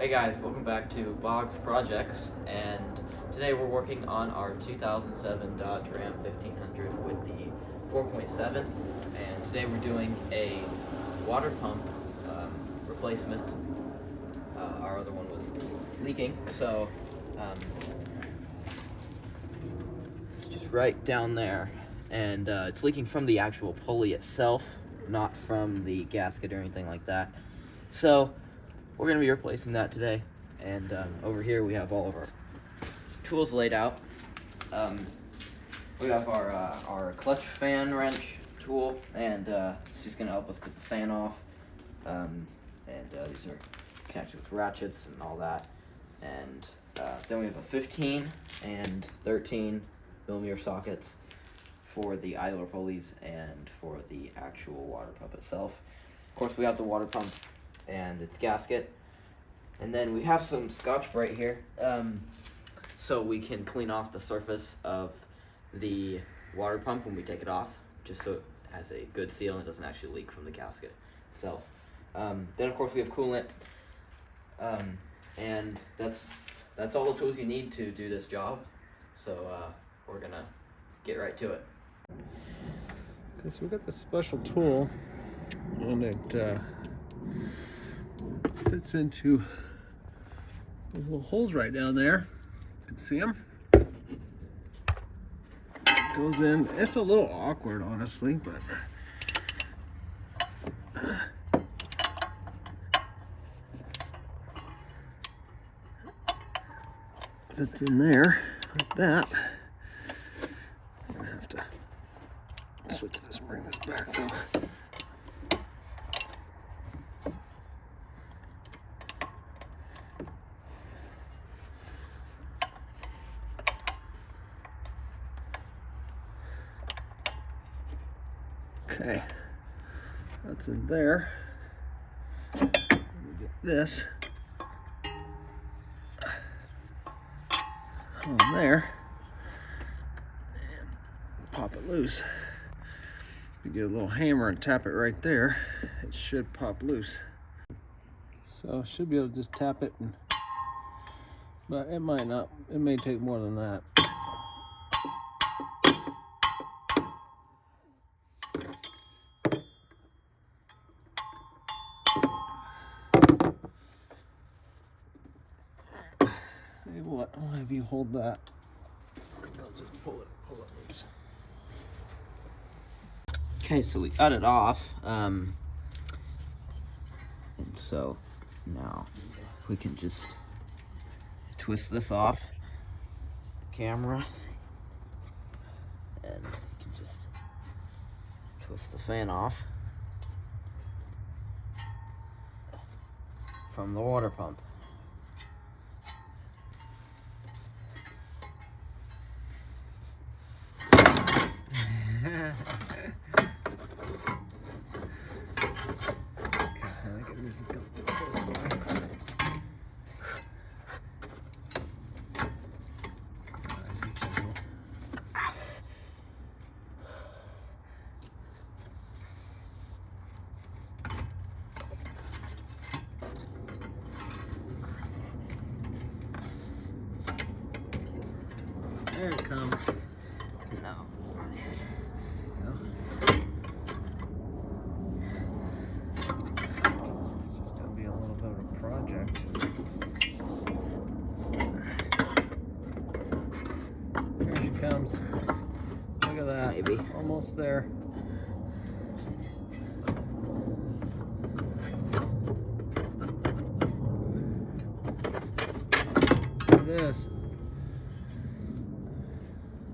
Hey guys, welcome back to Boggs Projects, and today we're working on our 2007 Dodge Ram 1500 with the 4.7, and today we're doing a water pump replacement. Our other one was leaking, so it's just right down there, and it's leaking from the actual pulley itself, not from the gasket or anything like that. So we're going to be replacing that today, and over here we have all of our tools laid out. We have our clutch fan wrench tool, and it's just going to help us get the fan off. These are connected with ratchets and all that. And then we have a 15 and 13 millimeter sockets for the idler pulleys and for the actual water pump itself. Of course, we have the water pump and its gasket, and then we have some Scotch-Brite here so we can clean off the surface of the water pump when we take it off, just so it has a good seal and doesn't actually leak from the gasket itself. Then of course we have coolant, and that's all the tools you need to do this job. So we're gonna get right to it. Okay, so we got this special tool, and it fits into those little holes right down there. You can see them. Goes in. It's a little awkward, honestly, but fits in there like that. I'm gonna have to switch this and bring this back though. Okay, that's in there. Let me get this on there and pop it loose. If you get a little hammer and tap it right there, it should pop loose. So should be able to just tap it, but it might not. It may take more than that. I'll have you hold that. I'll just pull it loose. Okay, so we got it off, and so now we can just twist this off the camera, and we can just twist the fan off from the water pump. There it comes. No. It's just gonna be a little bit of a project. Here she comes. Look at that. Maybe. Almost there. There it is.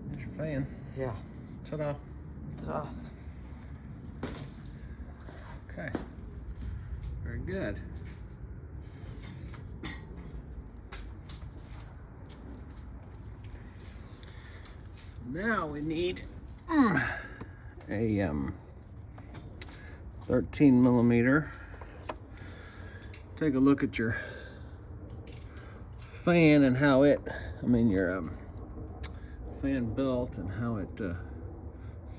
There's your fan. Yeah. Ta-da. Ta-da. Okay. Very good. Now we need a 13 millimeter. Take a look at your fan and how it, your fan belt and how it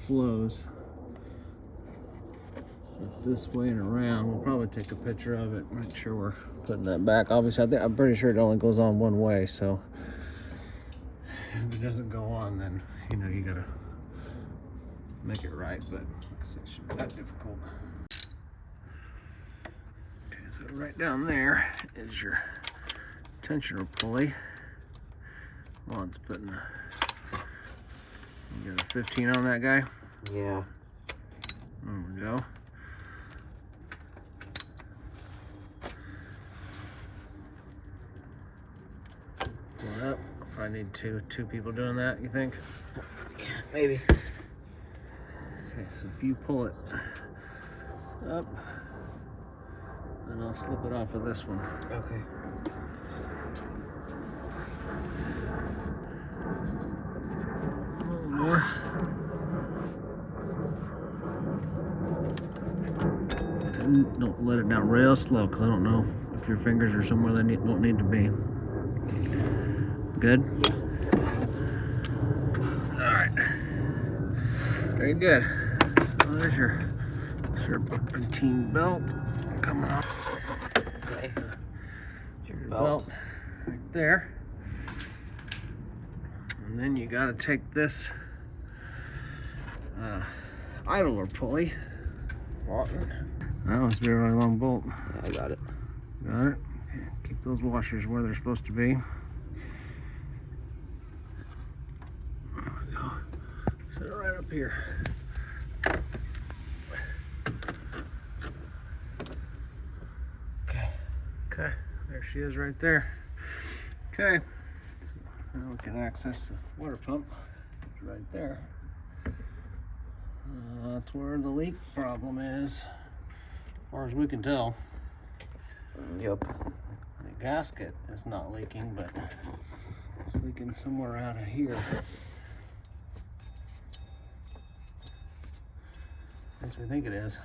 flows. this way and around. We'll probably take a picture of it, make sure we're putting that back. Obviously, I'm pretty sure it only goes on one way, so if it doesn't go on, then you know you gotta make it right, but like I said, it shouldn't be that difficult. Okay, so right down there is your tensioner pulley. Well, it's putting you got a 15 on that guy? Yeah. There we go. Pull it up. Probably need two people doing that, you think? Maybe. Okay, so if you pull it up, then I'll slip it off of this one. Okay. More. And don't let it down real slow, because I don't know if your fingers are somewhere they don't need to be. Good? Alright. Very good. So there's your serpentine belt coming off. Okay. Your belt right there. And then you got to take this idler pulley. That must be a really long bolt. Yeah, I got it. Got it? Okay. Keep those washers where they're supposed to be. There we go. Set it right up here. Okay. Okay, there she is right there. Okay. Now we can access the water pump. It's right there. That's where the leak problem is, as far as we can tell. Yep. The gasket is not leaking, but it's leaking somewhere out of here. At least we think it is.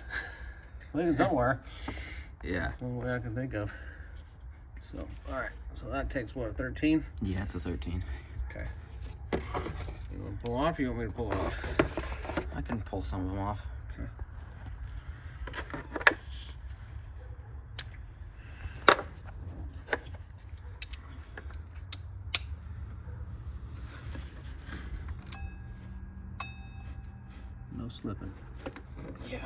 It's leaking somewhere. Yeah. That's the only way I can think of. So, all right. So that takes what, a 13? Yeah, it's a 13. Okay. You want to pull off? Or you want me to pull it off? I can pull some of them off. Okay. No slipping. Yeah.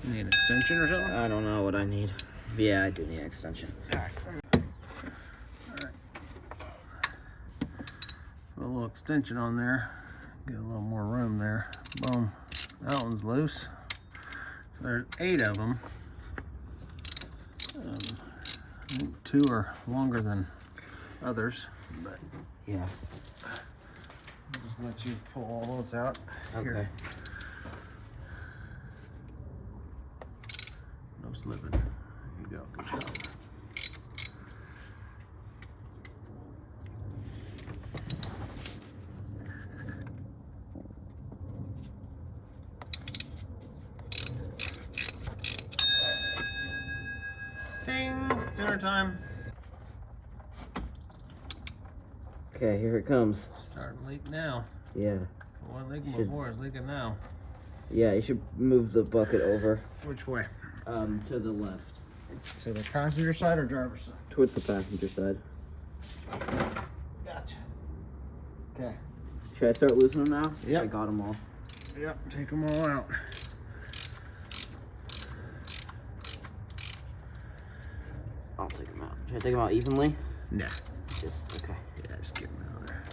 Need an extension or something? I don't know what I need. Yeah, I do need an extension. Alright. Put a little extension on there. Get a little more room there. Boom. That one's loose. So there's 8 of them. I think 2 are longer than others, but Yeah. I'll just let you pull all those out. Okay. Here. No slipping. There you go. Good job. Ding! Dinner time. Okay, here it comes. Starting to leak now. Yeah. It wasn't leaking before, it's leaking now. Yeah, you should move the bucket over. Which way? To the left. To the passenger side or driver's side? Towards the passenger side. Gotcha. Okay. Should I start loosening them now? Yep. I got them all. Yep, take them all out. I'll take them out. Should I take them out evenly? Nah. Just, okay. Yeah, just get them out of there.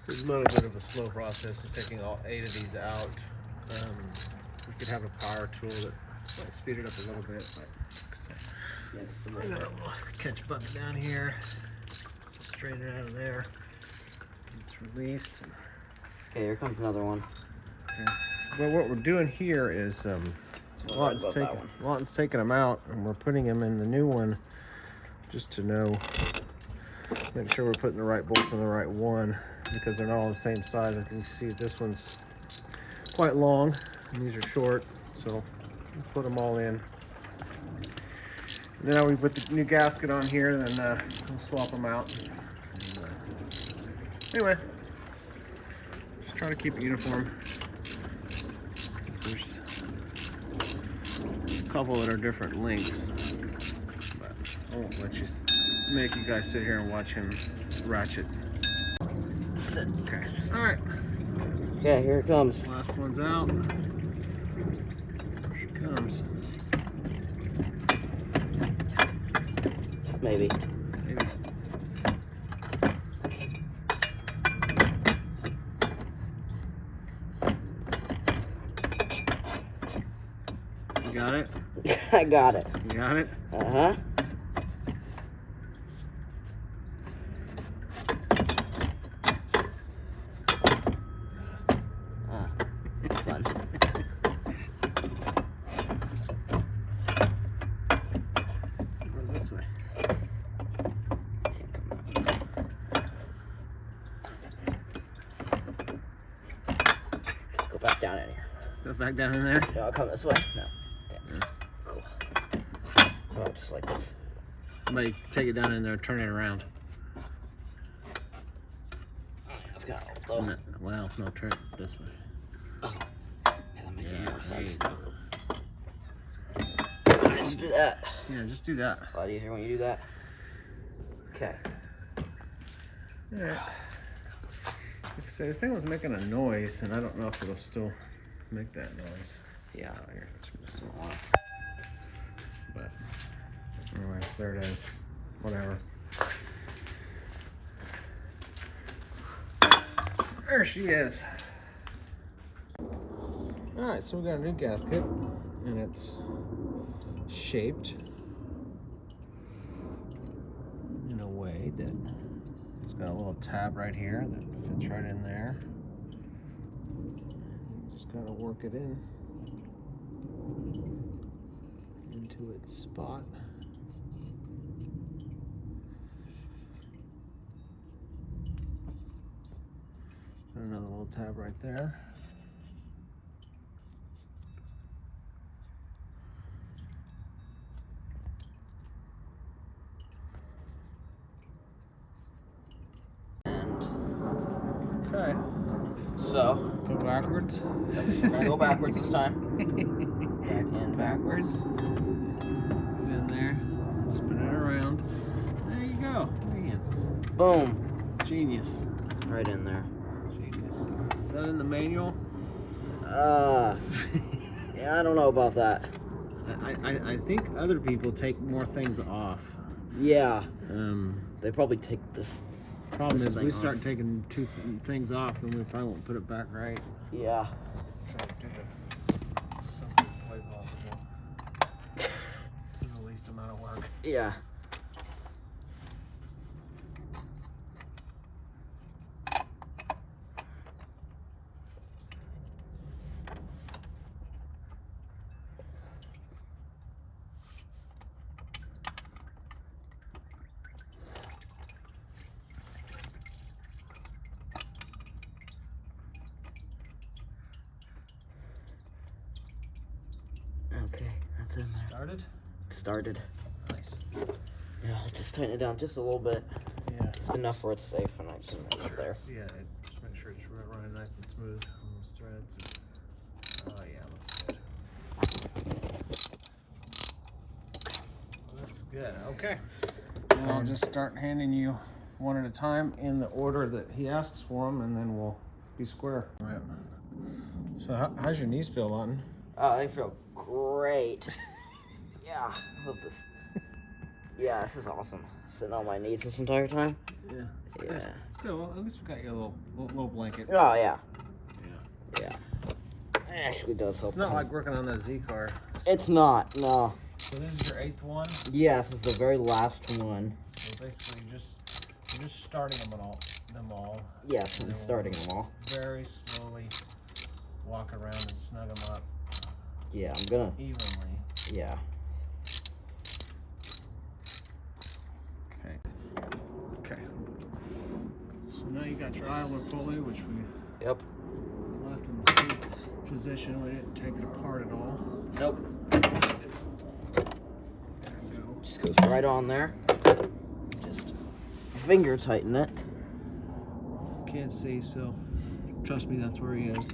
This is a little bit of a slow process of taking all 8 of these out. We could have a power tool that might speed it up a little bit, but Yeah, just I got a little catch bucket down here. Just straighten it out of there. It's released. Okay, here comes another one. Okay. Well, what we're doing here is Lawton's taking them out, and we're putting them in the new one just to know Make sure we're putting the right bolts in the right one because they're not all the same size. As you can see, this one's quite long and these are short, so we'll put them all in. And now we put the new gasket on here, and then we'll swap them out. Anyway, just try to keep it uniform. There's a couple that are different lengths, but I won't make you guys sit here and watch him ratchet. Okay, all right. Okay, here it comes. Last one's out. Here she comes. Maybe. Maybe. You got it? I got it. You got it? Uh-huh. It's fun. Go this way. Go back down in here. Go back down in there. No, I'll come this way. No. Damn. Cool. Oh, just like this. Somebody take it down in there, turn it around. That's gonna hold though. No, well, no, turn it this way. Oh. Yeah, that makes more There sense. you go. Let's do that. Yeah, just do that. A lot easier when you do that. Okay. All right. Like I said, this thing was making a noise, and I don't know if it'll still make that noise. Yeah. Oh, here, it's still on. But anyway, there it is. Whatever. There she is. All right, so we got a new gasket, and it's shaped in a way that it's got a little tab right here that fits right in there. Just gotta work it into its spot. Got another little tab right there. Okay. So, Go backwards. we're gonna go backwards this time. Back and backwards. Put it in there. Spin it around. There you go. Man. Boom. Genius. Right in there. Genius. Is that in the manual? Yeah, I don't know about that. I think other people take more things off. Yeah. They probably take this. Problem is, thing we off. start taking things off, then we probably won't put it back right. Yeah. Try to do the simplest way possible. For the least amount of work. Yeah. Okay, that's in there. Started? Started. Nice. Yeah, I'll just tighten it down just a little bit. Yeah. Just enough where it's safe and I can make it there. Yeah, just make sure it's running nice and smooth on those threads. Oh yeah, looks good. Okay. Well, I'll just start handing you one at a time in the order that he asks for them, and then we'll be square. Right. So how's your knees feel, Lawton? They feel great. Yeah, I love this. Yeah, this is awesome. Sitting on my knees this entire time. Yeah. Yeah. It's good. Well, at least we got you a little blanket. Oh, yeah. Yeah. Yeah. It actually does help. It's not like working on that Z car. It's not, no. So this is your 8th one? Yes, this is the very last one. So basically you're just starting them all. Yes, I'm starting them all. Very slowly walk around and snug them up Yeah, I'm gonna. evenly. Yeah. Okay. Okay, Now you got your idler pulley, which we Yep. left in the same position. We didn't take it apart at all. Nope. Just, Just goes right on there. Just finger tighten it. can't see, so trust me, that's where he is.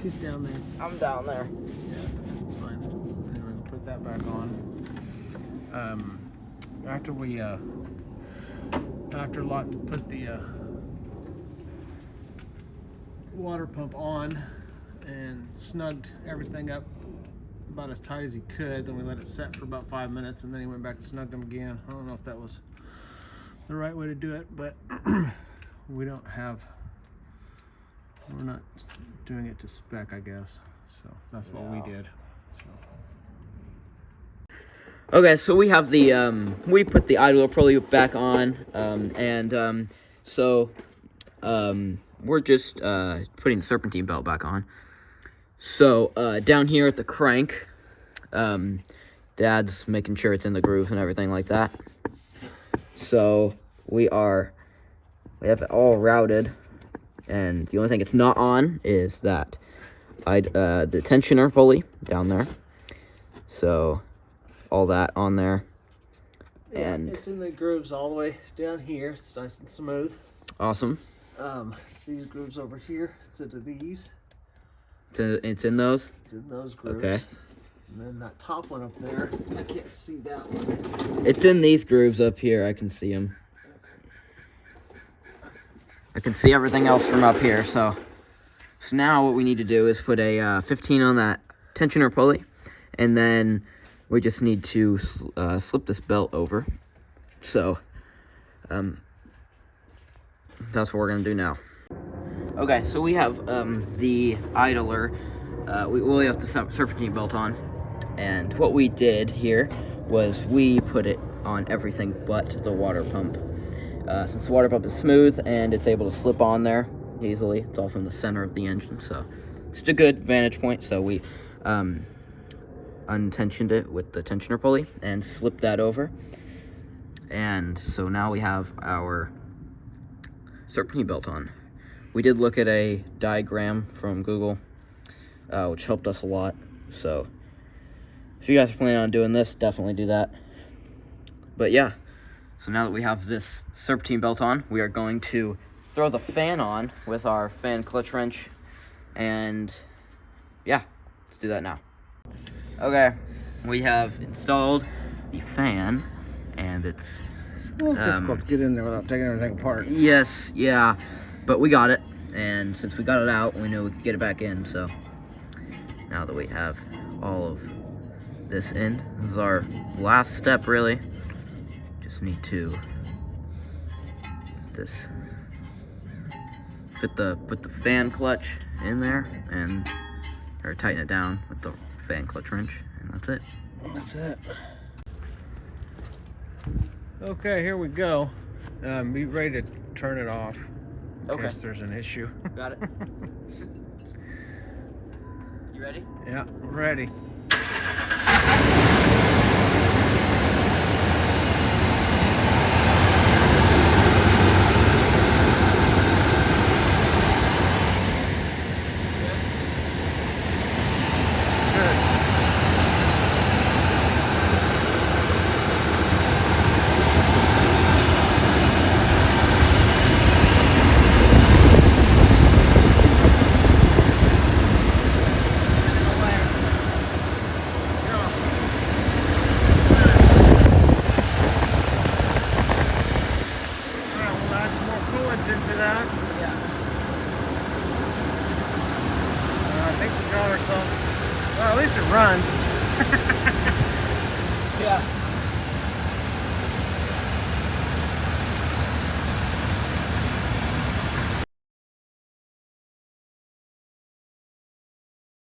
He's down there. I'm down there. Yeah, it's fine. Anyway, we'll put that back on. After we Lawton put the water pump on and snugged everything up about as tight as he could, then we let it set for about 5 minutes, and then he went back and snugged them again. I don't know if that was the right way to do it, but we're not doing it to spec, I guess. So that's what we did. So. Okay, so we have the we put the idler pulley back on, we're just putting the serpentine belt back on. So down here at the crank, Dad's making sure it's in the groove and everything like that. So we have it all routed, and the only thing it's not on is that the tensioner pulley down there. So all that on there, and it's in the grooves all the way down here. It's nice and smooth. Awesome. These grooves over here, it's into these. It's in those. It's in those grooves. Okay. And then that top one up there, I can't see that one. It's in these grooves up here. I can see them. I can see everything else from up here. So now what we need to do is put a 15 on that tensioner pulley, and then we just need to slip this belt over. So that's what we're gonna do now. Okay, so we have the idler. We have the serpentine belt on, and what we did here was we put it on everything but the water pump. Since the water pump is smooth and it's able to slip on there easily, it's also in the center of the engine, so it's a good vantage point. So we untensioned it with the tensioner pulley and slipped that over, and so now we have our serpentine belt on. We did look at a diagram from Google, which helped us a lot. So if you guys are planning on doing this, definitely do that. But yeah, so now that we have this serpentine belt on, we are going to throw the fan on with our fan clutch wrench, and yeah, let's do that now. Okay, we have installed the fan, and it's difficult to get in there without taking everything apart. Yes, yeah, but we got it, and since we got it out, we knew we could get it back in. So now that we have all of this in, this is our last step, really. Just need to put the fan clutch in there or tighten it down with the fan clutch wrench, and that's it. That's it. Okay, here we go. Be ready to turn it off in case there's an issue. Got it. You ready? Yeah, ready. I think we got ourselves, well, at least it runs. Yeah.